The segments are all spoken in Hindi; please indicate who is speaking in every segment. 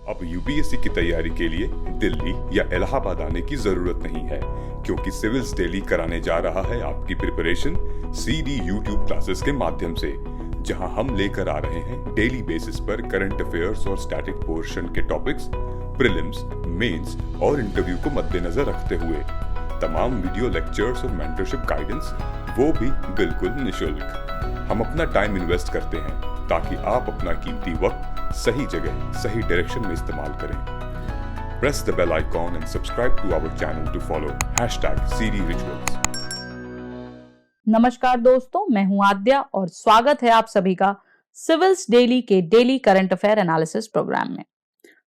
Speaker 1: अब यूपीएससी की तैयारी के लिए दिल्ली या इलाहाबाद आने की जरूरत नहीं है, क्योंकि सिविल्स डेली कराने जा रहा है आपकी प्रिपरेशन सीडी यूट्यूब क्लासेस के माध्यम से, जहां हम लेकर आ रहे हैं डेली बेसिस पर करंट अफेयर्स और स्टैटिक पोर्शन के टॉपिक्स, प्रीलिम्स, मेंस और इंटरव्यू को मद्देनजर रखते हुए तमाम वीडियो लेक्चर्स और मेंटरशिप गाइडेंस, वो भी बिल्कुल निशुल्क। हम अपना टाइम इन्वेस्ट करते हैं ताकि आप अपना कीमती वक्त सही जगह सही डायरेक्शन में इस्तेमाल करें। Press the bell icon and subscribe to our channel to follow #CDRituals।
Speaker 2: नमस्कार दोस्तों, मैं हूं आद्या और स्वागत है आप सभी का सिविल्स डेली के daily current affair analysis program में।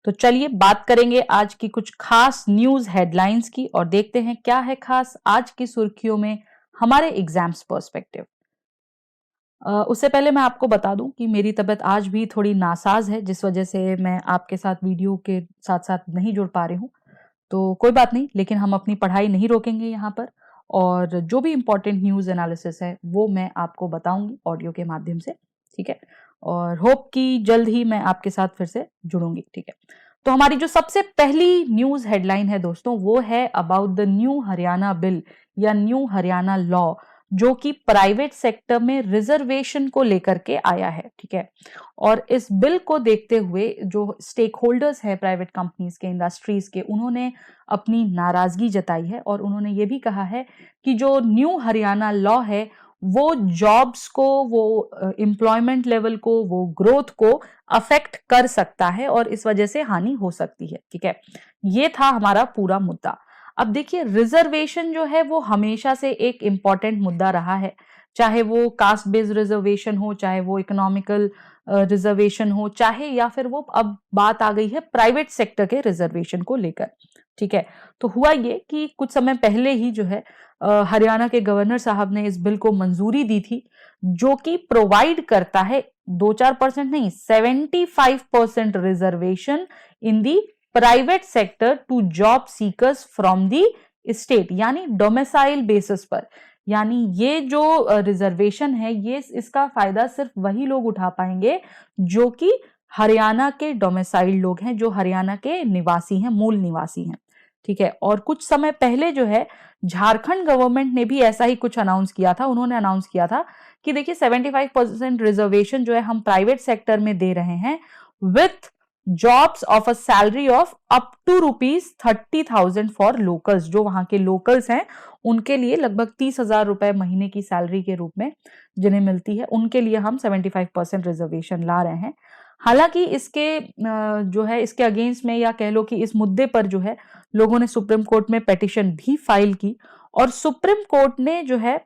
Speaker 2: तो चलिए बात करेंगे आज की कुछ खास न्यूज हेडलाइंस की और देखते हैं क्या है खास आज की सुर्खियों में हमारे एग्जाम्स पर्सपेक्टिव। उससे पहले मैं आपको बता दूं कि मेरी तबीयत आज भी थोड़ी नासाज है, जिस वजह से मैं आपके साथ वीडियो के साथ साथ नहीं जुड़ पा रही हूँ। तो कोई बात नहीं, लेकिन हम अपनी पढ़ाई नहीं रोकेंगे यहाँ पर, और जो भी इम्पोर्टेंट न्यूज एनालिसिस है वो मैं आपको बताऊंगी ऑडियो के माध्यम से, ठीक है। और होप कि जल्द ही मैं आपके साथ फिर से जुड़ूंगी, ठीक है। तो हमारी जो सबसे पहली न्यूज हेडलाइन है दोस्तों, वो है about the new Haryana bill या न्यू हरियाणा लॉ, जो कि प्राइवेट सेक्टर में रिजर्वेशन को लेकर के आया है, ठीक है। और इस बिल को देखते हुए जो स्टेक होल्डर्स है प्राइवेट कंपनीज के, इंडस्ट्रीज के, उन्होंने अपनी नाराजगी जताई है और उन्होंने ये भी कहा है कि जो न्यू हरियाणा लॉ है वो जॉब्स को, वो एम्प्लॉयमेंट लेवल को, वो ग्रोथ को अफेक्ट कर सकता है और इस वजह से हानि हो सकती है, ठीक है। ये था हमारा पूरा मुद्दा। अब देखिए, रिजर्वेशन जो है वो हमेशा से एक इंपॉर्टेंट मुद्दा रहा है, चाहे वो कास्ट बेस्ड रिजर्वेशन हो, चाहे वो इकोनॉमिकल रिजर्वेशन हो, चाहे या फिर वो अब बात आ गई है प्राइवेट सेक्टर के रिजर्वेशन को लेकर, ठीक है। तो हुआ ये कि कुछ समय पहले ही जो है हरियाणा के गवर्नर साहब ने इस बिल को मंजूरी दी थी, जो कि प्रोवाइड करता है 2-4% नहीं, 75% reservation in the private sector to job seekers from the state, यानी डोमिसाइल बेसिस पर। यानी ये जो रिजर्वेशन है, ये इसका फायदा सिर्फ वही लोग उठा पाएंगे जो कि हरियाणा के डोमिसाइल लोग हैं, जो हरियाणा के निवासी हैं, मूल निवासी हैं, ठीक है। और कुछ समय पहले जो है झारखंड गवर्नमेंट ने भी ऐसा ही कुछ अनाउंस किया था। उन्होंने अनाउंस किया था कि देखिए 75% रिजर्वेशन जो है हम प्राइवेट सेक्टर में दे रहे हैं with jobs of a salary of up to ₹30,000 for locals. जो वहां के लोकल्स हैं उनके लिए लगभग 30,000 रुपए महीने की सैलरी के रूप में जिन्हें मिलती है, उनके लिए हम 75% रिजर्वेशन ला रहे हैं। हालांकि इसके जो है इसके अगेंस्ट में, या कह लो कि इस मुद्दे पर जो है लोगों ने सुप्रीम कोर्ट में पिटीशन भी फाइल की और सुप्रीम कोर्ट ने जो है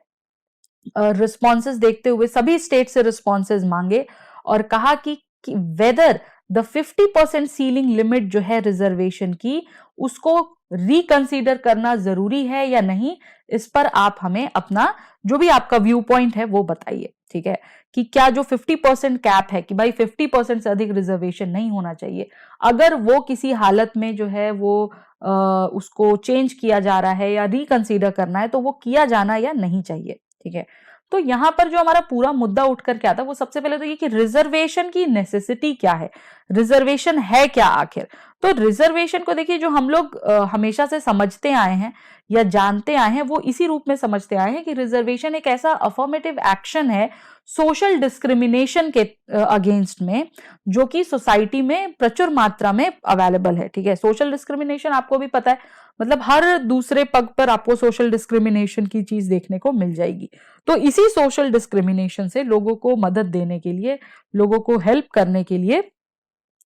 Speaker 2: रिस्पॉन्सेस देखते हुए सभी स्टेट से रिस्पॉन्सेस मांगे और कहा कि वेदर द 50% सीलिंग लिमिट जो है रिजर्वेशन की, उसको रिकंसीडर करना जरूरी है या नहीं, इस पर आप हमें अपना जो भी आपका व्यू पॉइंट है वो बताइए, ठीक है। कि क्या जो 50% कैप है कि भाई 50% से अधिक रिजर्वेशन नहीं होना चाहिए, अगर वो किसी हालत में जो है वो उसको चेंज किया जा रहा है या रिकंसीडर करना है, तो वो किया जाना या नहीं चाहिए, ठीक है। तो यहां पर जो हमारा पूरा मुद्दा उठ करके आता है वो सबसे पहले तो ये कि रिजर्वेशन की नेसेसिटी क्या है, रिजर्वेशन है क्या आखिर। तो रिजर्वेशन को देखिए, जो हम लोग हमेशा से समझते आए हैं या जानते आए हैं, वो इसी रूप में समझते आए हैं कि रिजर्वेशन एक ऐसा अफर्मेटिव एक्शन है सोशल डिस्क्रिमिनेशन के अगेंस्ट में, जो कि सोसाइटी में प्रचुर मात्रा में अवेलेबल है, ठीक है। सोशल डिस्क्रिमिनेशन आपको भी पता है, मतलब हर दूसरे पग पर आपको सोशल डिस्क्रिमिनेशन की चीज देखने को मिल जाएगी। तो इसी सोशल डिस्क्रिमिनेशन से लोगों को मदद देने के लिए, लोगों को हेल्प करने के लिए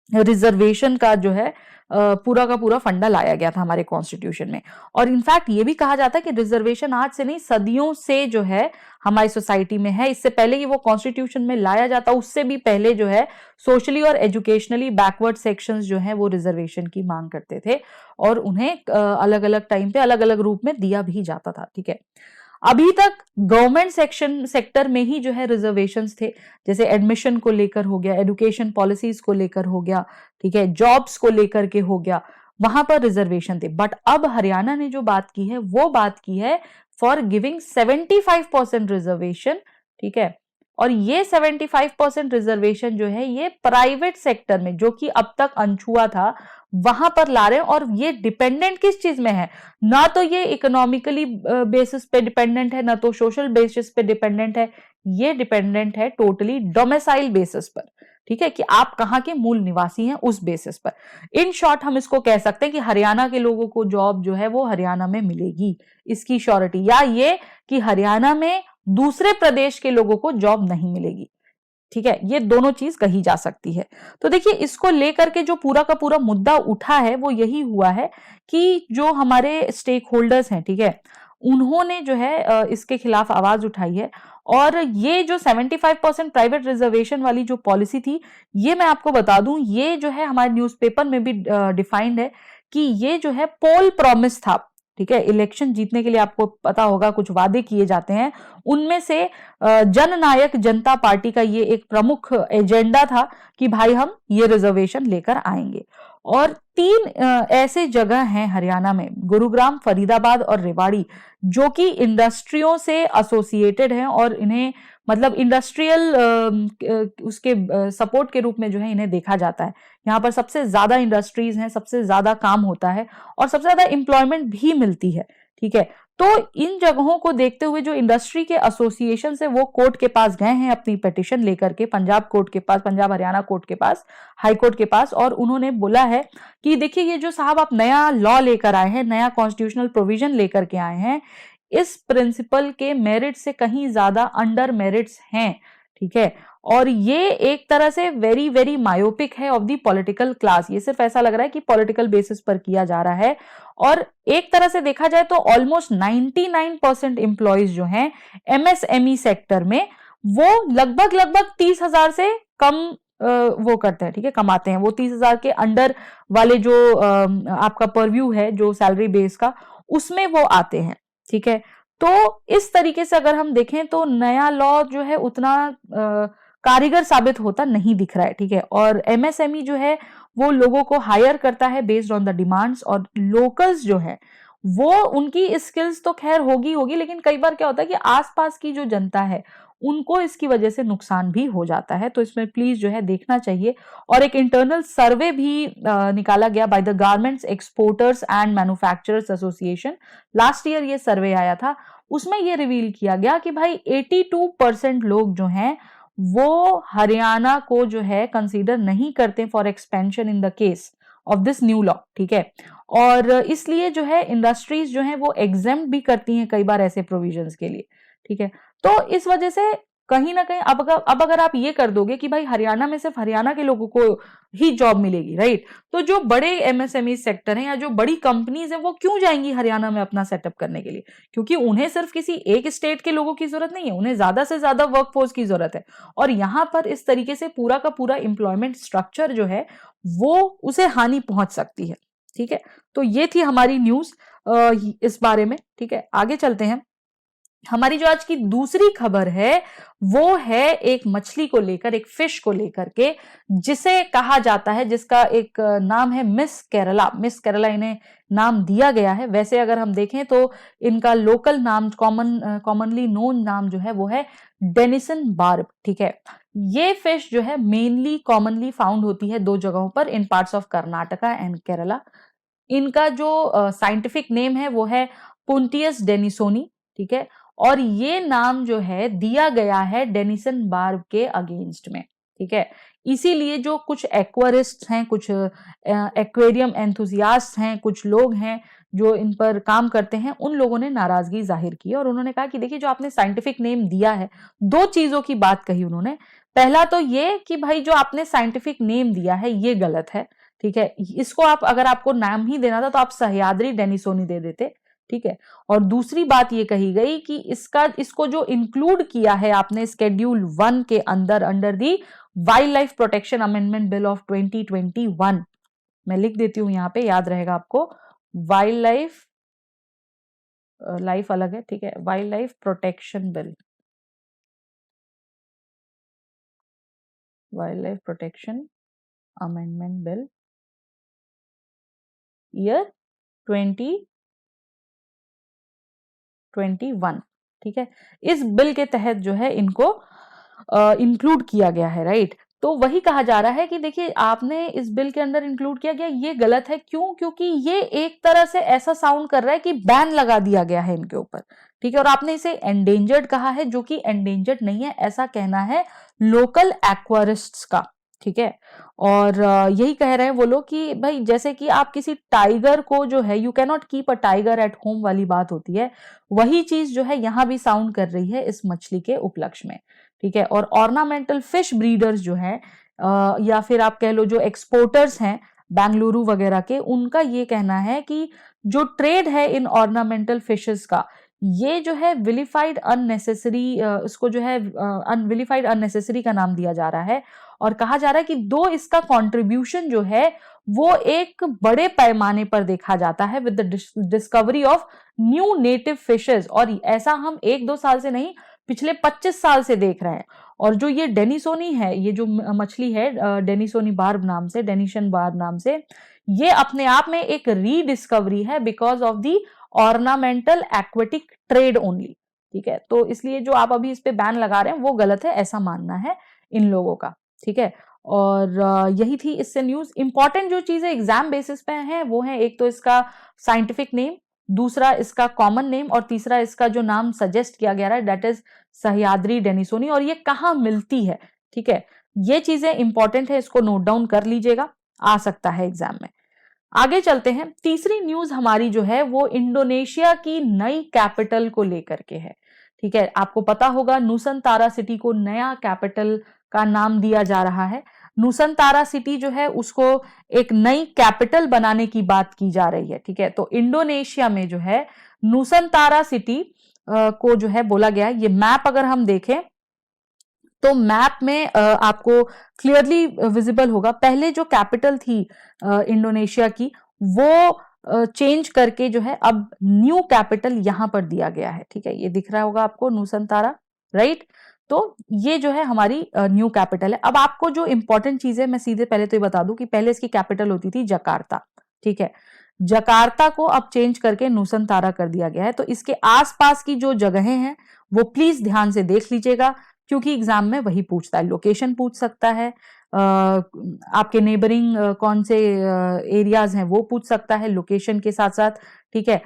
Speaker 2: रिजर्वेशन का जो है पूरा का पूरा फंडा लाया गया था हमारे कॉन्स्टिट्यूशन में। और इनफैक्ट ये भी कहा जाता है कि रिजर्वेशन आज से नहीं, सदियों से जो है हमारी सोसाइटी में है। इससे पहले कि वो कॉन्स्टिट्यूशन में लाया जाता, उससे भी पहले जो है सोशली और एजुकेशनली बैकवर्ड सेक्शंस जो है वो रिजर्वेशन की मांग करते थे और उन्हें अलग अलग टाइम पे अलग अलग रूप में दिया भी जाता था, ठीक है। अभी तक गवर्नमेंट सेक्टर में ही जो है रिजर्वेशंस थे, जैसे एडमिशन को लेकर हो गया, एजुकेशन पॉलिसीज को लेकर हो गया, ठीक है, जॉब्स को लेकर के हो गया, वहां पर रिजर्वेशन थे। बट अब हरियाणा ने जो बात की है वो बात की है फॉर गिविंग 75% रिजर्वेशन, ठीक है, और ये 75% रिजर्वेशन जो है ये प्राइवेट सेक्टर में, जो कि अब तक अनछुआ था, वहां पर ला रहे हैं। और ये डिपेंडेंट किस चीज में है? ना तो ये इकोनॉमिकली बेसिस पे डिपेंडेंट है, ना तो सोशल बेसिस पे डिपेंडेंट है। ये डिपेंडेंट है टोटली डोमिसाइल बेसिस पर, ठीक है, कि आप कहाँ के मूल निवासी हैं उस बेसिस पर। इन शॉर्ट हम इसको कह सकते हैं कि हरियाणा के लोगों को जॉब जो है वो हरियाणा में मिलेगी, इसकी श्योरिटी, या ये कि हरियाणा में दूसरे प्रदेश के लोगों को जॉब नहीं मिलेगी, ठीक है, ये दोनों चीज कही जा सकती है। तो देखिए, इसको लेकर के जो पूरा का पूरा मुद्दा उठा है वो यही हुआ है कि जो हमारे स्टेक होल्डर्स हैं, ठीक है, उन्होंने जो है इसके खिलाफ आवाज उठाई है। और ये जो 75% प्राइवेट रिजर्वेशन वाली जो पॉलिसी थी, ये मैं आपको बता दूं, ये जो है हमारे न्यूज़पेपर में भी डिफाइंड है कि ये जो है पोल प्रॉमिस था, ठीक है। इलेक्शन जीतने के लिए आपको पता होगा कुछ वादे किए जाते हैं, उनमें से जननायक जनता पार्टी का ये एक प्रमुख एजेंडा था कि भाई हम ये रिजर्वेशन लेकर आएंगे। और 3 ऐसे जगह हैं हरियाणा में, गुरुग्राम, फरीदाबाद और रेवाड़ी, जो कि इंडस्ट्रियों से एसोसिएटेड हैं और इन्हें मतलब इंडस्ट्रियल उसके सपोर्ट के रूप में जो है इन्हें देखा जाता है। यहाँ पर सबसे ज्यादा इंडस्ट्रीज हैं, सबसे ज्यादा काम होता है और सबसे ज्यादा एम्प्लॉयमेंट भी मिलती है, ठीक है। तो इन जगहों को देखते हुए जो इंडस्ट्री के एसोसिएशन है वो कोर्ट के पास गए हैं अपनी पिटीशन लेकर के, पंजाब कोर्ट के पास, पंजाब हरियाणा कोर्ट के पास, हाई कोर्ट के पास, और उन्होंने बोला है कि देखिए ये जो साहब आप नया लॉ लेकर आए हैं, नया कॉन्स्टिट्यूशनल प्रोविजन लेकर के आए हैं, इस प्रिंसिपल के मेरिट से कहीं ज्यादा अंडर मेरिट्स हैं, ठीक है। और ये एक तरह से वेरी वेरी मायोपिक है ऑफ द पॉलिटिकल क्लास। ये सिर्फ ऐसा लग रहा है कि पॉलिटिकल बेसिस पर किया जा रहा है। और एक तरह से देखा जाए तो ऑलमोस्ट 99% एम्प्लॉयज जो हैं एमएसएमई सेक्टर में, वो लगभग 30,000 से कम वो करते हैं, ठीक है, कमाते हैं। वो 30,000 के अंडर वाले जो आपका परव्यू है जो सैलरी बेस का, उसमें वो आते हैं, ठीक है। तो इस तरीके से अगर हम देखें तो नया लॉ जो है उतना कारीगर साबित होता नहीं दिख रहा है, ठीक है। और एमएसएमई जो है वो लोगों को हायर करता है बेस्ड ऑन द डिमांड्स, और लोकल्स जो है वो उनकी स्किल्स तो खैर होगी, लेकिन कई बार क्या होता है कि आसपास की जो जनता है उनको इसकी वजह से नुकसान भी हो जाता है। तो इसमें प्लीज जो है देखना चाहिए। और एक इंटरनल सर्वे भी निकाला गया by the garments exporters and manufacturers association, last year ये सर्वे आया था, उसमें ये रिवील किया गया कि भाई 82% लोग जो हैं वो हरियाणा को जो है कंसीडर नहीं करते for expansion in the case of this new law, ठीक है। और इसलिए जो है इंडस्ट्रीज जो है वो एग्जेम्प्ट भी करती हैं कई बार ऐसे प्रोविजंस के लिए, ठीक है। तो इस वजह से कहीं ना कहीं अब अगर आप ये कर दोगे कि भाई हरियाणा में सिर्फ हरियाणा के लोगों को ही जॉब मिलेगी, राइट, तो जो बड़े एमएसएमई सेक्टर हैं या जो बड़ी कंपनीज हैं वो क्यों जाएंगी हरियाणा में अपना सेटअप करने के लिए? क्योंकि उन्हें सिर्फ किसी एक स्टेट के लोगों की जरूरत नहीं है, उन्हें ज्यादा से ज्यादा वर्कफोर्स की जरूरत है। और यहाँ पर इस तरीके से पूरा का पूरा एम्प्लॉयमेंट स्ट्रक्चर जो है वो उसे हानि पहुंच सकती है, ठीक है। तो ये थी हमारी न्यूज इस बारे में, ठीक है। आगे चलते हैं। हमारी जो आज की दूसरी खबर है वो है एक मछली को लेकर, एक फिश को लेकर के, जिसे कहा जाता है, जिसका एक नाम है मिस केरला। मिस केरला इन्हें नाम दिया गया है। वैसे अगर हम देखें तो इनका लोकल नाम, कॉमनली नोन नाम जो है वो है डेनिसन बार्ब, ठीक है। ये फिश जो है मेनली कॉमनली फाउंड होती है 2 जगहों पर, in parts of Karnataka and Kerala. इनका जो साइंटिफिक नेम है वो है पुंटियस डेनिसोनी, ठीक है। और ये नाम जो है दिया गया है डेनिसन बार्ब के अगेंस्ट में, ठीक है। इसीलिए जो कुछ एक्वेरिस्ट हैं, कुछ एक्वेरियम एंथुसियास्ट हैं, कुछ लोग हैं जो इन पर काम करते हैं, उन लोगों ने नाराजगी जाहिर की और उन्होंने कहा कि देखिए जो आपने साइंटिफिक नेम दिया है, 2 चीजों की बात कही उन्होंने। पहला तो ये कि भाई जो आपने साइंटिफिक नेम दिया है ये गलत है, ठीक है। इसको आप, अगर आपको नाम ही देना था तो आप सह्याद्री डेनिसोनी दे देते, ठीक है। और दूसरी बात ये कही गई कि इसको जो इंक्लूड किया है आपने स्केड्यूल 1 के अंदर, under the wild life protection amendment bill of 2021, मैं लिख देती हूं यहां पे, याद रहेगा आपको, वाइल्ड लाइफ, लाइफ अलग है, ठीक है, wild life protection bill, wild life protection amendment bill year 2021, ठीक है। इस बिल के तहत जो है इनको इंक्लूड किया गया है, राइट। तो वही कहा जा रहा है कि देखिए आपने इस बिल के अंदर इंक्लूड किया गया, ये गलत है। क्यों? क्योंकि ये एक तरह से ऐसा साउंड कर रहा है कि बैन लगा दिया गया है इनके ऊपर, ठीक है। और आपने इसे एंडेंजर्ड कहा है, जो कि एंडेंजर्ड नहीं है, ऐसा कहना है लोकल एक्वारिस्ट्स का, ठीक है। और यही कह रहे हैं वो लोग कि भाई जैसे कि आप किसी टाइगर को जो है, you can not keep a tiger at home वाली बात होती है, वही चीज जो है यहां भी साउंड कर रही है इस मछली के उपलक्ष्य में, ठीक है। और ऑर्नामेंटल फिश ब्रीडर्स जो है या फिर आप कह लो जो एक्सपोर्टर्स हैं बेंगलुरु वगैरह के, उनका ये कहना है कि जो ट्रेड है इन ऑर्नामेंटल फिशेस का, ये जो है विलिफाइड अननेसेसरी, इसको जो है विलिफाइड अननेसेसरी का नाम दिया जा रहा है। और कहा जा रहा है कि दो इसका कंट्रीब्यूशन जो है वो एक बड़े पैमाने पर देखा जाता है with the discovery of new native fishes, और ऐसा हम 1-2 साल से नहीं, पिछले 25 साल से देख रहे हैं। और जो ये डेनिसोनी है, ये जो मछली है डेनिसोनी बार्ब नाम से, डेनिशन बार्ब नाम से, ये अपने आप में एक रीडिस्कवरी है because of the ornamental aquatic trade only, ठीक है। तो इसलिए जो आप अभी इस पे बैन लगा रहे हैं वो गलत है, ऐसा मानना है इन लोगों का, ठीक है। और यही थी इससे न्यूज। इंपॉर्टेंट जो चीजें एग्जाम बेसिस पे हैं वो है, एक तो इसका साइंटिफिक नेम, दूसरा इसका कॉमन नेम, और तीसरा इसका जो नाम सजेस्ट किया गया है दैट इज सह्याद्री डेनिसोनी, और ये कहाँ मिलती है, ठीक है। ये चीजें इंपॉर्टेंट है, इसको नोट डाउन कर लीजिएगा, आ सकता है एग्जाम में। आगे चलते हैं। तीसरी न्यूज हमारी जो है वो इंडोनेशिया की नई कैपिटल को लेकर के है, ठीक है। आपको पता होगा नूसनतारा सिटी को नया कैपिटल का नाम दिया जा रहा है। नूसनतारा सिटी जो है उसको एक नई कैपिटल बनाने की बात की जा रही है, ठीक है। तो इंडोनेशिया में जो है नूसनतारा सिटी को जो है बोला गया है, ये मैप अगर हम देखें तो मैप में आपको क्लियरली विजिबल होगा। पहले जो कैपिटल थी इंडोनेशिया की, वो चेंज करके जो है अब न्यू कैपिटल यहां पर दिया गया है, ठीक है। ये दिख रहा होगा आपको नूसनतारा, राइट। तो ये जो है हमारी न्यू कैपिटल है। अब आपको जो इंपॉर्टेंट चीज है, मैं सीधे पहले तो ये बता दूं कि पहले इसकी कैपिटल होती थी जकार्ता, ठीक है। जकार्ता को अब चेंज करके नूसनतारा कर दिया गया है। तो इसके आसपास की जो जगहें हैं वो प्लीज ध्यान से देख लीजिएगा, क्योंकि एग्जाम में वही पूछता है। लोकेशन पूछ सकता है, आपके नेबरिंग कौन से एरियाज हैं वो पूछ सकता है लोकेशन के साथ साथ, ठीक है।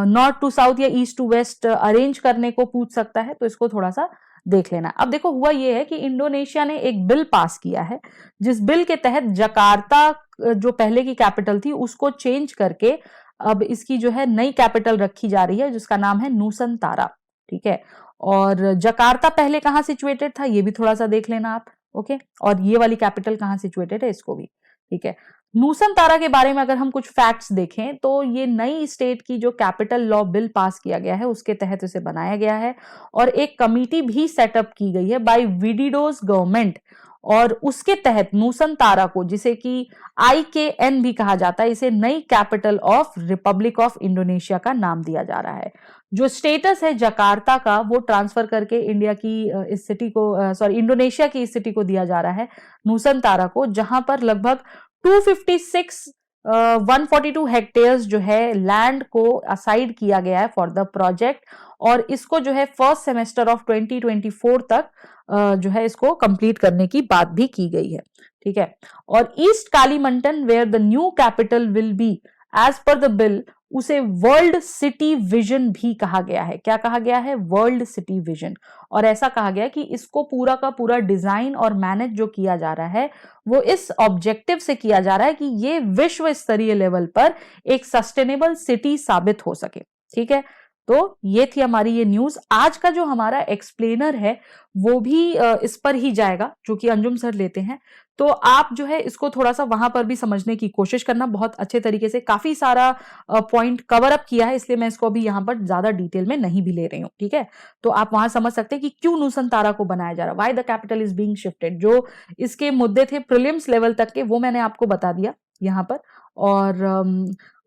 Speaker 2: नॉर्थ टू साउथ या ईस्ट टू वेस्ट अरेंज करने को पूछ सकता है, तो इसको थोड़ा सा देख लेना। अब देखो हुआ ये है कि इंडोनेशिया ने एक बिल पास किया है, जिस बिल के तहत जकार्ता जो पहले की कैपिटल थी उसको चेंज करके अब इसकी जो है नई कैपिटल रखी जा रही है, जिसका नाम है नूसनतारा, ठीक है। और जकार्ता पहले कहाँ सिचुएटेड था ये भी थोड़ा सा देख लेना आप, ओके। और ये वाली कैपिटल कहाँ सिचुएटेड है इसको भी, ठीक है। नूसनतारा के बारे में अगर हम कुछ फैक्ट्स देखें तो ये नई स्टेट की जो कैपिटल लॉ बिल पास किया गया है उसके तहत इसे बनाया गया है, और एक कमिटी भी सेटअप की गई है बाय विडिडोज गवर्नमेंट, और उसके तहत नूसनतारा को, जिसे कि IKN भी कहा जाता है, इसे नई capital of Republic of Indonesia का नाम दिया जा रहा है। जो स्टेटस है जकार्ता का वो ट्रांसफर करके इंडिया की इस सिटी को, सॉरी इंडोनेशिया की इस सिटी को दिया जा रहा है नूसनतारा को, जहां पर लगभग 142 हेक्टेयर्स जो है लैंड को असाइड किया गया है फॉर द प्रोजेक्ट, और इसको जो है फर्स्ट सेमेस्टर ऑफ 2024 तक जो है इसको कंप्लीट करने की बात भी की गई है, ठीक है। और east Kalimantan where the new capital will be as per the bill, उसे वर्ल्ड सिटी विजन भी कहा गया है। क्या कहा गया है? World city vision. और ऐसा कहा गया है कि इसको पूरा का पूरा डिजाइन और मैनेज जो किया जा रहा है वो इस ऑब्जेक्टिव से किया जा रहा है कि ये विश्व स्तरीय लेवल पर एक सस्टेनेबल सिटी साबित हो सके, ठीक है। तो ये थी हमारी ये न्यूज। आज का जो हमारा एक्सप्लेनर है वो भी इस पर ही जाएगा, जो कि अंजुम सर लेते हैं। तो आप जो है इसको थोड़ा सा वहां पर भी समझने की कोशिश करना, बहुत अच्छे तरीके से काफी सारा पॉइंट कवर अप किया है, इसलिए मैं इसको अभी यहाँ पर ज्यादा डिटेल में नहीं भी ले रही हूँ, ठीक है। तो आप वहां समझ सकते हैं कि क्यों नूसनतारा को बनाया जा रहा है, why the capital is being shifted. जो इसके मुद्दे थे प्रीलिम्स लेवल तक के वो मैंने आपको बता दिया यहाँ पर, और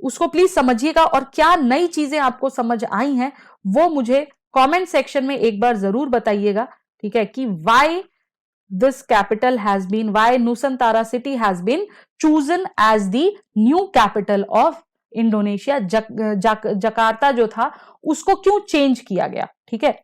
Speaker 2: उसको प्लीज समझिएगा। और क्या नई चीजें आपको समझ आई हैं वो मुझे कमेंट सेक्शन में एक बार जरूर बताइएगा, ठीक है, कि why this capital has been, why Nusantara city has been chosen as the new capital of Indonesia। Jakarta जो था उसको क्यों चेंज किया गया, ठीक है।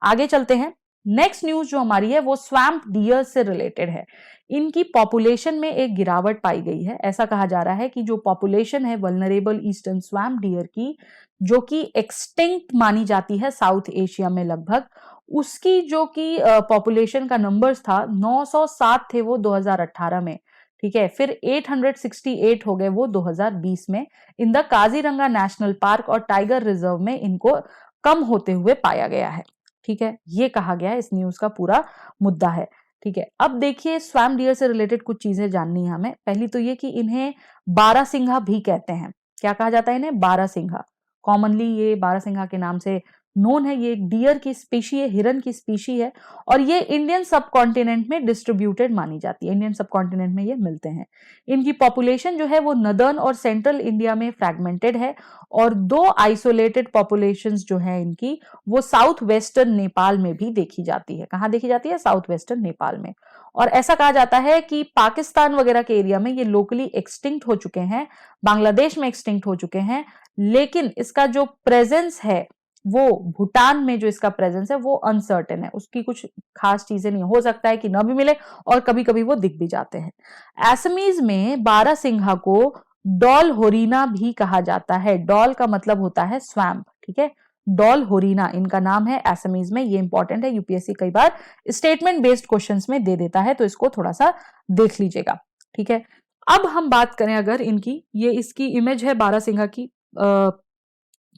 Speaker 2: आगे चलते हैं। नेक्स्ट न्यूज जो हमारी है वो स्वैम्प डियर से रिलेटेड है। इनकी पॉपुलेशन में एक गिरावट पाई गई है। ऐसा कहा जा रहा है कि जो पॉपुलेशन है वल्नरेबल ईस्टर्न स्वैम्प डियर की, जो कि एक्सटिंक्ट मानी जाती है साउथ एशिया में लगभग, उसकी जो कि पॉपुलेशन का नंबर्स था 907 थे वो 2018 में, ठीक है, फिर 868 हो गए वो 2020 में। In the Kaziranga national park और टाइगर रिजर्व में इनको कम होते हुए पाया गया है, ठीक है, ये कहा गया है, इस न्यूज का पूरा मुद्दा है, ठीक है। अब देखिए स्वैम्प डियर से रिलेटेड कुछ चीजें जाननी है हमें। पहली तो ये कि इन्हें बारहसिंघा भी कहते हैं। क्या कहा जाता है इन्हें? बारहसिंघा। कॉमनली ये बारहसिंघा के नाम से नोन है। ये एक डियर की स्पीशी है, हिरन की स्पीशी है, और ये इंडियन सब कॉन्टिनेंट में डिस्ट्रीब्यूटेड मानी जाती है। इंडियन सब कॉन्टिनेंट में ये मिलते हैं। इनकी पॉपुलेशन जो है वो नदर्न और सेंट्रल इंडिया में फ्रैगमेंटेड है, और दो आइसोलेटेड पॉपुलेशंस जो है इनकी वो साउथ वेस्टर्न नेपाल में भी देखी जाती है। कहाँ देखी जाती है? साउथ वेस्टर्न नेपाल में। और ऐसा कहा जाता है कि पाकिस्तान वगैरह के एरिया में ये लोकली एक्सटिंक्ट हो चुके हैं, बांग्लादेश में एक्सटिंक्ट हो चुके हैं, लेकिन इसका जो प्रेजेंस है वो भूटान में जो इसका प्रेजेंस है वो अनसर्टेन है। उसकी कुछ खास चीजें नहीं, हो सकता है कि न भी मिले और कभी कभी वो दिख भी जाते हैं। असमीज में बारहसिंघा को डॉल होरीना भी कहा जाता है। डॉल का मतलब होता है स्वैम्प, ठीक है, डॉल होरीना इनका नाम है असमीज में। ये इंपॉर्टेंट है, यूपीएससी कई बार स्टेटमेंट बेस्ड क्वेश्चंस में दे देता है, तो इसको थोड़ा सा देख लीजिएगा, ठीक है। अब हम बात करें अगर इनकी, ये इसकी इमेज है बारहसिंघा की,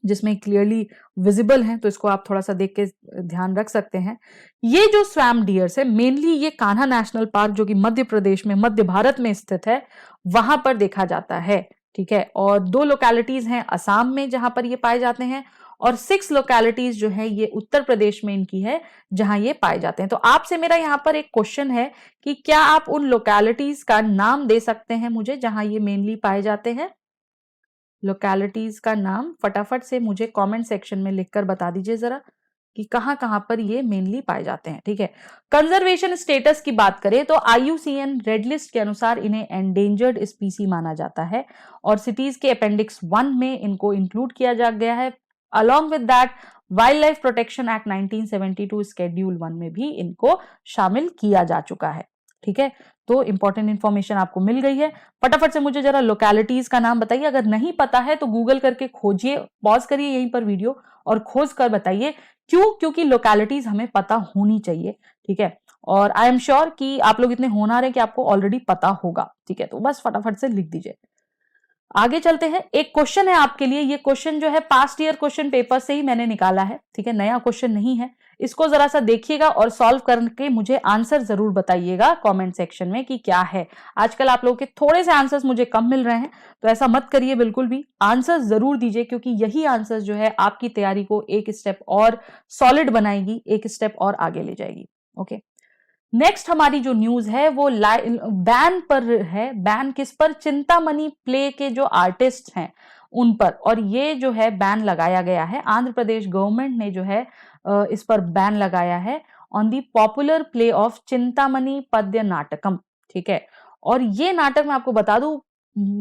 Speaker 2: जिसमें क्लियरली विजिबल है, तो इसको आप थोड़ा सा देख के ध्यान रख सकते हैं। ये जो स्वैम्प डियर्स है मेनली ये कान्हा नेशनल पार्क जो कि मध्य प्रदेश में, मध्य भारत में स्थित है, वहां पर देखा जाता है, ठीक है। और 2 लोकेलिटीज हैं असम में जहां पर ये पाए जाते हैं, और 6 लोकेलिटीज जो है ये उत्तर प्रदेश में इनकी है जहां ये पाए जाते हैं। तो आपसे मेरा यहाँ पर एक क्वेश्चन है कि क्या आप उन लोकेलिटीज का नाम दे सकते हैं मुझे जहां ये मेनली पाए जाते हैं? लोकेलिटीज का नाम फटाफट से मुझे कमेंट सेक्शन में लिखकर बता दीजिए जरा कि कहां कहां पर ये मेनली पाए जाते हैं, ठीक है। कंजर्वेशन स्टेटस की बात करें तो IUCN रेड लिस्ट के अनुसार इन्हें एंडेंजर्ड स्पीसी माना जाता है, और सिटीज के अपेंडिक्स 1 में इनको इंक्लूड किया जा गया है। Along with that wild life protection act 1972 schedule 1 में भी इनको शामिल किया जा चुका है, ठीक है। तो इंपॉर्टेंट इंफॉर्मेशन आपको मिल गई है। फटाफट से मुझे जरा लोकेलिटीज का नाम बताइए। अगर नहीं पता है तो गूगल करके खोजिए, पॉज करिए यहीं पर वीडियो और खोज कर बताइए। क्यों? क्योंकि लोकेलिटीज हमें पता होनी चाहिए, ठीक है। और आई एम श्योर कि आप लोग इतने होनहार हैं कि आपको ऑलरेडी पता होगा, ठीक है। तो बस फटाफट से लिख दीजिए। आगे चलते हैं। एक क्वेश्चन है आपके लिए। ये क्वेश्चन जो है पास्ट ईयर क्वेश्चन पेपर से ही मैंने निकाला है, ठीक है, नया क्वेश्चन नहीं है। इसको जरा सा देखिएगा और सॉल्व करके मुझे आंसर जरूर बताइएगा कमेंट सेक्शन में कि क्या है। आजकल आप लोगों के थोड़े से आंसर्स मुझे कम मिल रहे हैं, तो ऐसा मत करिए, बिल्कुल भी आंसर्स जरूर दीजिए, क्योंकि यही आंसर्स जो है आपकी तैयारी को एक स्टेप और सॉलिड बनाएगी, एक स्टेप और आगे ले जाएगी। ओके, नेक्स्ट हमारी जो न्यूज है वो बैन पर है। बैन किस पर? चिंतामणि प्ले के जो आर्टिस्ट हैं उन पर, और ये जो है बैन लगाया गया है। आंध्र प्रदेश गवर्नमेंट ने जो है इस पर बैन लगाया है on the popular play of Chintamani पद्य नाटकम, ठीक है। और ये नाटक मैं आपको बता दूं,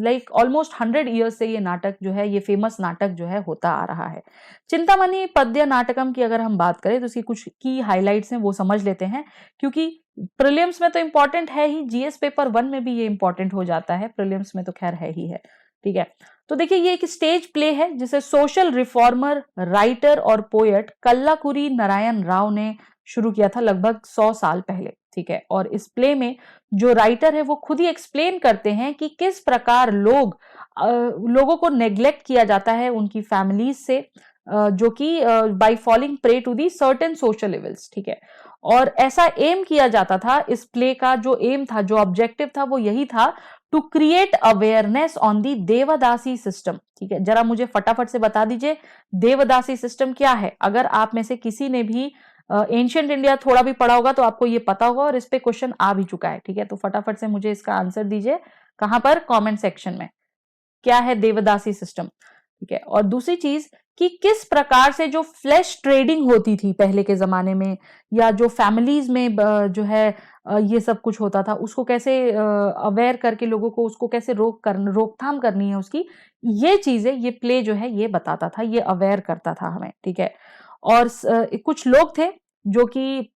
Speaker 2: लाइक ऑलमोस्ट 100 ईयर्स से ये नाटक जो है, ये फेमस नाटक जो है होता आ रहा है। चिंतामणि पद्य नाटकम की अगर हम बात करें तो उसकी कुछ की हाइलाइट्स हैं, वो समझ लेते हैं, क्योंकि प्रीलिम्स में तो इंपॉर्टेंट है ही, जीएस पेपर 1 में भी ये इंपॉर्टेंट हो जाता है, प्रीलिम्स में तो खैर है ही है, ठीक है। तो देखिए ये एक स्टेज प्ले है जिसे सोशल रिफॉर्मर, राइटर और पोएट कल्लाकुरी नारायण राव ने शुरू किया था लगभग 100 साल पहले, ठीक है। और इस प्ले में जो राइटर है वो खुद ही एक्सप्लेन करते हैं कि किस प्रकार लोगों को नेग्लेक्ट किया जाता है उनकी फैमिलीज से, जो कि by falling prey to the certain social evils, ठीक है। और ऐसा एम किया जाता था, इस प्ले का जो एम था, जो ऑब्जेक्टिव था, वो यही था to create awareness on the devadasi system, ठीक है। जरा मुझे फटाफट से बता दीजिए देवदासी सिस्टम क्या है। अगर आप में से किसी ने भी एंशिएंट इंडिया थोड़ा भी पढ़ा होगा तो आपको ये पता होगा, और इस पे क्वेश्चन आ भी चुका है, ठीक है। तो फटाफट से मुझे इसका आंसर दीजिए, कहां पर? कमेंट सेक्शन में। क्या है देवदासी सिस्टम, ठीक है। और दूसरी चीज कि किस प्रकार से जो फ्लैश ट्रेडिंग होती थी पहले के जमाने में, या जो फैमिलीज में जो है ये सब कुछ होता था, उसको कैसे अवेयर करके लोगों को उसको कैसे रोकथाम करनी है उसकी, ये चीजें ये प्ले जो है ये बताता था, ये अवेयर करता था हमें, ठीक है। और कुछ लोग थे जो कि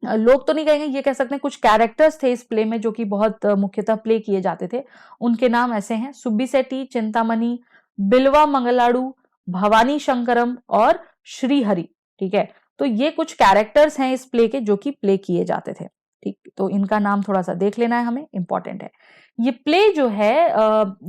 Speaker 2: लोग तो नहीं कहेंगे, ये कह सकते हैं कुछ कैरेक्टर्स थे इस प्ले में जो कि बहुत मुख्यतः प्ले किए जाते थे। उनके नाम ऐसे हैं: सुब्बीसेट्टी, चिंतामणि, बिल्वा मंगलाडू, भवानी शंकरम और श्रीहरि। ठीक है, तो ये कुछ कैरेक्टर्स हैं इस प्ले के जो कि प्ले किए जाते थे। ठीक, तो इनका नाम थोड़ा सा देख लेना है, हमें इंपॉर्टेंट है। ये प्ले जो है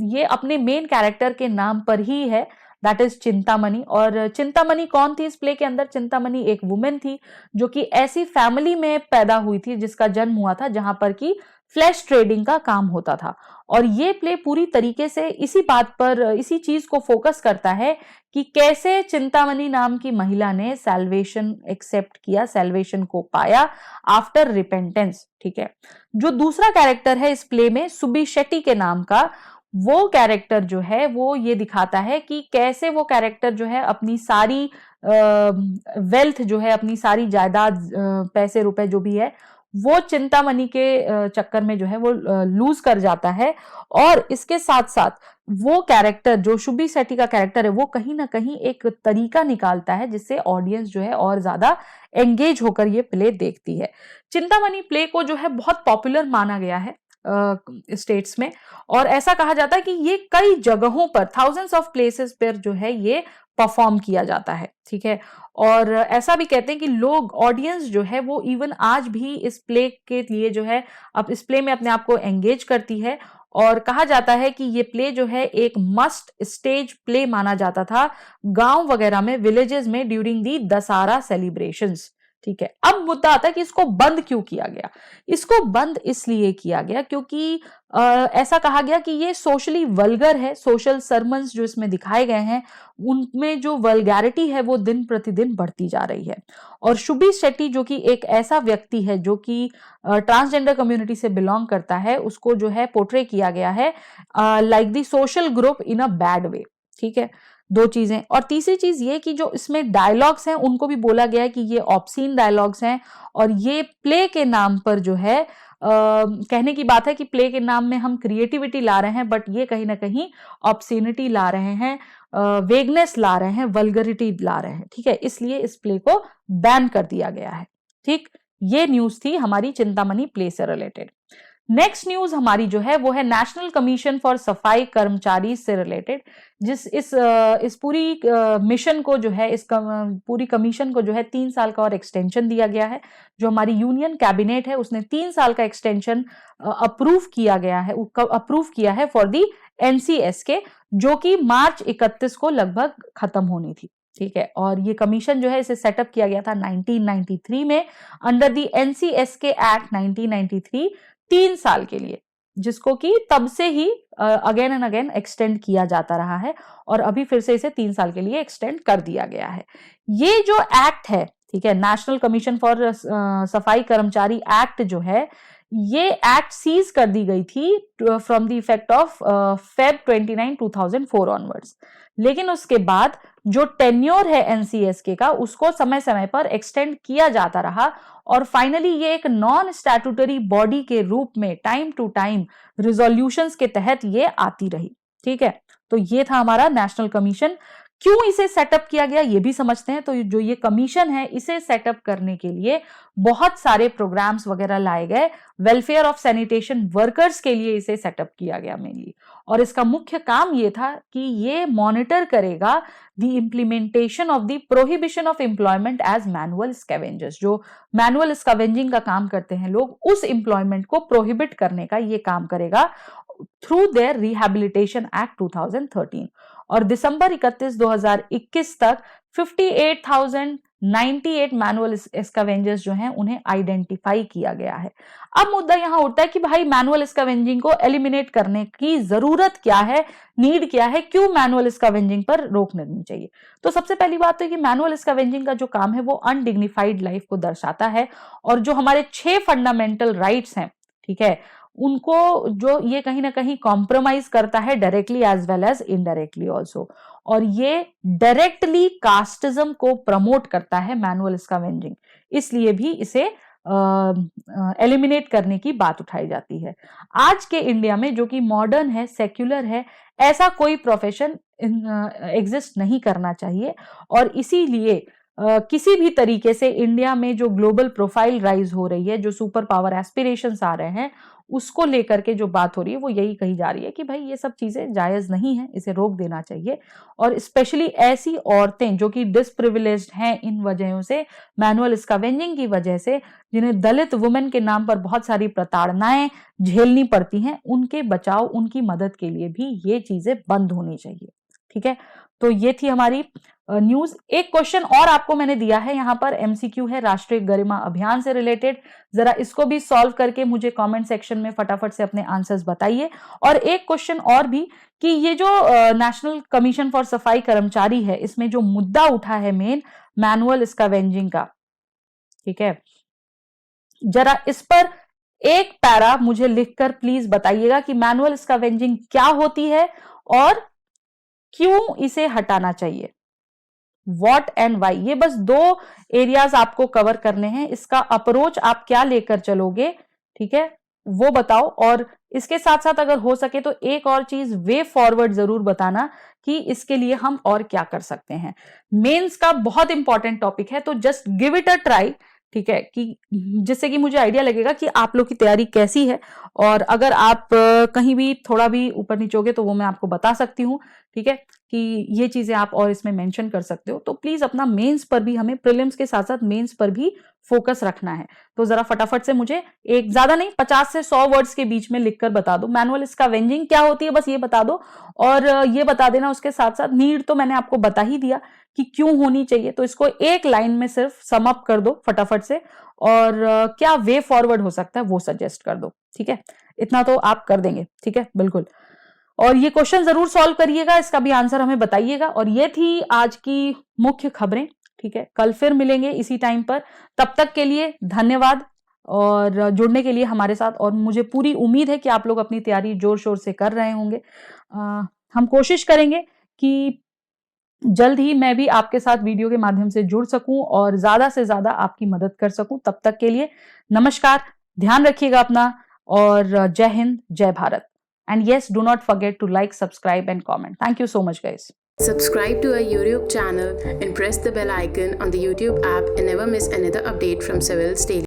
Speaker 2: ये अपने मेन कैरेक्टर के नाम पर ही है, दैट इज चिंतामणि। और चिंतामणि कौन थी इस प्ले के अंदर? चिंतामणि एक वुमेन थी जो कि ऐसी फैमिली में पैदा हुई थी जिसका जन्म हुआ था जहां पर कि फ्लैश ट्रेडिंग का काम होता था। और ये प्ले पूरी तरीके से इसी बात पर, इसी चीज को फोकस करता है कि कैसे चिंतामणि नाम की महिला ने सैल्वेशन एक्सेप्ट किया, सैल्वेशन को पाया आफ्टर रिपेंटेंस। ठीक है, जो दूसरा कैरेक्टर है इस प्ले में सुब्बीसेट्टी के नाम का, वो कैरेक्टर जो है वो ये दिखाता है कि कैसे वो कैरेक्टर जो है अपनी सारी वेल्थ जो है, अपनी सारी जायदाद, पैसे रुपए जो भी है, वो चिंतामणि के चक्कर में जो है वो लूज कर जाता है। और इसके साथ साथ वो कैरेक्टर जो सुब्बीसेट्टी का कैरेक्टर है वो कहीं ना कहीं एक तरीका निकालता है जिससे ऑडियंस जो है और ज्यादा एंगेज होकर ये प्ले देखती है। चिंतामणि प्ले को जो है बहुत पॉपुलर माना गया है स्टेट्स में, और ऐसा कहा जाता है कि ये कई जगहों पर, थाउजेंड्स ऑफ प्लेसेस पर जो है ये परफॉर्म किया जाता है। ठीक है, और ऐसा भी कहते हैं कि लोग, ऑडियंस जो है वो इवन आज भी इस प्ले के लिए जो है, अब इस प्ले में अपने आप को एंगेज करती है। और कहा जाता है कि ये प्ले जो है एक मस्ट स्टेज प्ले माना जाता था गांव वगैरह में, विलेजेस में, ड्यूरिंग दी दशहरा सेलिब्रेशंस। ठीक है, अब मुद्दा आता है कि इसको बंद क्यों किया गया? इसको बंद इसलिए किया गया क्योंकि ऐसा कहा गया कि ये सोशली वल्गर है। सोशल सरमन्स जो इसमें दिखाए गए हैं उनमें जो वल्गैरिटी है वो दिन प्रतिदिन बढ़ती जा रही है। और सुब्बीसेट्टी जो कि एक ऐसा व्यक्ति है जो कि ट्रांसजेंडर कम्युनिटी से बिलोंग करता है, उसको जो है पोर्ट्रे किया गया है like the social group in a bad way. ठीक है, दो चीजें। और तीसरी चीज ये कि जो इसमें डायलॉग्स हैं उनको भी बोला गया है कि ये ऑब्सीन डायलॉग्स हैं, और ये प्ले के नाम पर जो है कहने की बात है कि प्ले के नाम में हम क्रिएटिविटी ला रहे हैं, बट ये कहीं ना कहीं ऑब्सीनिटी ला रहे हैं, वेगनेस ला रहे हैं, वल्गरिटी ला रहे हैं। ठीक है, इसलिए इस प्ले को बैन कर दिया गया है। ठीक, ये न्यूज थी हमारी चिंतामणि प्ले से रिलेटेड। नेक्स्ट न्यूज हमारी जो है वो है नेशनल कमीशन फॉर सफाई कर्मचारी से रिलेटेड, इस पूरी मिशन को जो है, पूरी कमीशन को जो है 3 साल का और एक्सटेंशन दिया गया है। जो हमारी यूनियन कैबिनेट है उसने 3 साल का एक्सटेंशन अप्रूव किया है फॉर दी एनसीएस के, जो कि मार्च 31 को लगभग खत्म होनी थी। ठीक है, और ये कमीशन जो है इसे सेटअप किया गया था 1993 में अंडर दी एनसीएस के एक्ट 1993, 3 साल के लिए, जिसको कि तब से ही अगेन एंड अगेन एक्सटेंड किया जाता रहा है, और अभी फिर से इसे 3 साल के लिए एक्सटेंड कर दिया गया है। ये जो एक्ट है, ठीक है, नेशनल कमीशन फॉर सफाई कर्मचारी एक्ट जो है, ये एक्ट सीज कर दी गई थी from the effect of Feb 29, 2004 onwards. लेकिन उसके बाद जो टेन्योर है एनसीएस के का, उसको समय समय पर एक्सटेंड किया जाता रहा, और फाइनली ये एक नॉन स्टैट्यूटरी बॉडी के रूप में टाइम टू टाइम रिजोल्यूशंस के तहत ये आती रही। ठीक है, तो ये था हमारा नेशनल कमीशन। क्यों इसे सेटअप किया गया ये भी समझते हैं। तो जो ये कमीशन है, इसे सेटअप करने के लिए बहुत सारे प्रोग्राम्स वगैरह लाए गए, वेलफेयर ऑफ सैनिटेशन वर्कर्स के लिए इसे सेटअप किया गया मेनली। और इसका मुख्य काम ये था कि ये मॉनिटर करेगा the implementation of the prohibition of employment as manual scavengers. जो मैनुअल स्कैवेंजिंग का काम करते हैं लोग, उस एम्प्लॉयमेंट को प्रोहिबिट करने का ये काम करेगा थ्रू देयर रिहैबिलिटेशन एक्ट 2013। और दिसंबर 31, 2021 तक 58,098 मैनुअल स्कैवेंजर्स जो हैं उन्हें आइडेंटिफाई किया गया है। अब मुद्दा यहां उठता है कि भाई मैनुअल स्कैवेंजिंग को एलिमिनेट करने की जरूरत क्या है, नीड क्या है, क्यों मैनुअल स्कैवेंजिंग पर रोक लगनी चाहिए। तो सबसे पहली बात तो कि मैनुअल स्कैवेंजिंग का जो काम है वो अनडिग्निफाइड लाइफ को दर्शाता है, और जो हमारे 6 फंडामेंटल राइट्स हैं, ठीक है, उनको जो ये कहीं ना कहीं कॉम्प्रोमाइज करता है directly as well as indirectly also. और ये डायरेक्टली कास्टिज्म को प्रमोट करता है मैनुअल स्कैवेंजिंग, इसलिए भी इसे एलिमिनेट करने की बात उठाई जाती है। आज के इंडिया में जो कि मॉडर्न है, सेक्युलर है, ऐसा कोई प्रोफेशन एग्जिस्ट नहीं करना चाहिए, और इसीलिए किसी भी तरीके से इंडिया में जो ग्लोबल प्रोफाइल राइज हो रही है, जो सुपर पावर एस्पिरेशंस आ रहे हैं, उसको लेकर के जो बात हो रही है वो यही कही जा रही है कि भाई ये सब चीजें जायज नहीं है, इसे रोक देना चाहिए। और स्पेशली ऐसी औरतें जो कि डिसप्रिविलेज्ड हैं इन वजहों से, मैनुअल स्कैवेंजिंग की वजह से, जिन्हें दलित वुमेन के नाम पर बहुत सारी प्रताड़नाएं झेलनी पड़ती हैं, उनके बचाव, उनकी मदद के लिए भी ये चीजें बंद होनी चाहिए। ठीक है, तो ये थी हमारी न्यूज। एक क्वेश्चन और आपको मैंने दिया है यहाँ पर, एमसीक्यू है राष्ट्रीय गरिमा अभियान से रिलेटेड, जरा इसको भी सॉल्व करके मुझे कमेंट सेक्शन में फटाफट से अपने आंसर्स बताइए। और एक क्वेश्चन और भी कि ये जो नेशनल कमीशन फॉर सफाई कर्मचारी है, इसमें जो मुद्दा उठा है मेन मैनुअल स्कैवेंजिंग का, ठीक है, जरा इस पर एक पैरा मुझे लिखकर प्लीज बताइएगा कि मैनुअल स्कैवेंजिंग क्या होती है और क्यों इसे हटाना चाहिए, व्हाट एंड व्हाई। ये बस 2 एरियाज आपको कवर करने हैं, इसका अप्रोच आप क्या लेकर चलोगे, ठीक है, वो बताओ। और इसके साथ साथ अगर हो सके तो एक और चीज वे फॉरवर्ड जरूर बताना कि इसके लिए हम और क्या कर सकते हैं। मेंस का बहुत इंपॉर्टेंट टॉपिक है, तो just give it a try, ठीक है, कि जिससे कि मुझे आइडिया लगेगा कि आप लोग की तैयारी कैसी है। और अगर आप कहीं भी थोड़ा भी ऊपर नीचे होगे तो वो मैं आपको बता सकती हूँ, ठीक है, कि ये चीजें आप और इसमें मेंशन कर सकते हो। तो प्लीज अपना मेंस पर भी, हमें प्रीलिम्स के साथ साथ मेंस पर भी फोकस रखना है। तो जरा फटाफट से मुझे एक ज्यादा नहीं 50 से 100 वर्ड्स के बीच में लिखकर बता दो मैनुअल स्कैवेंजिंग क्या होती है, बस ये बता दो। और ये बता देना उसके साथ साथ नीड तो मैंने आपको बता ही दिया कि क्यों होनी चाहिए, तो इसको एक लाइन में सिर्फ सम अप कर दो फटाफट से। और क्या वे फॉरवर्ड हो सकता है वो सजेस्ट कर दो, ठीक है, इतना तो आप कर देंगे, ठीक है, बिल्कुल। और ये क्वेश्चन जरूर सॉल्व करिएगा, इसका भी आंसर हमें बताइएगा। और ये थी आज की मुख्य खबरें, ठीक है, कल फिर मिलेंगे इसी टाइम पर। तब तक के लिए धन्यवाद और जुड़ने के लिए हमारे साथ। और मुझे पूरी उम्मीद है कि आप लोग अपनी तैयारी जोर शोर से कर रहे होंगे। हम कोशिश करेंगे कि जल्द ही मैं भी आपके साथ वीडियो के माध्यम से जुड़ सकूं और ज्यादा से ज्यादा आपकी मदद कर सकूं। तब तक के लिए नमस्कार, ध्यान रखिएगा अपना, और जय हिंद, जय Bharat. And yes, do not forget to like, subscribe and comment. Thank you so much, guys.
Speaker 3: Subscribe to our YouTube channel and press the bell icon on the YouTube app and never miss another update from Civils Daily.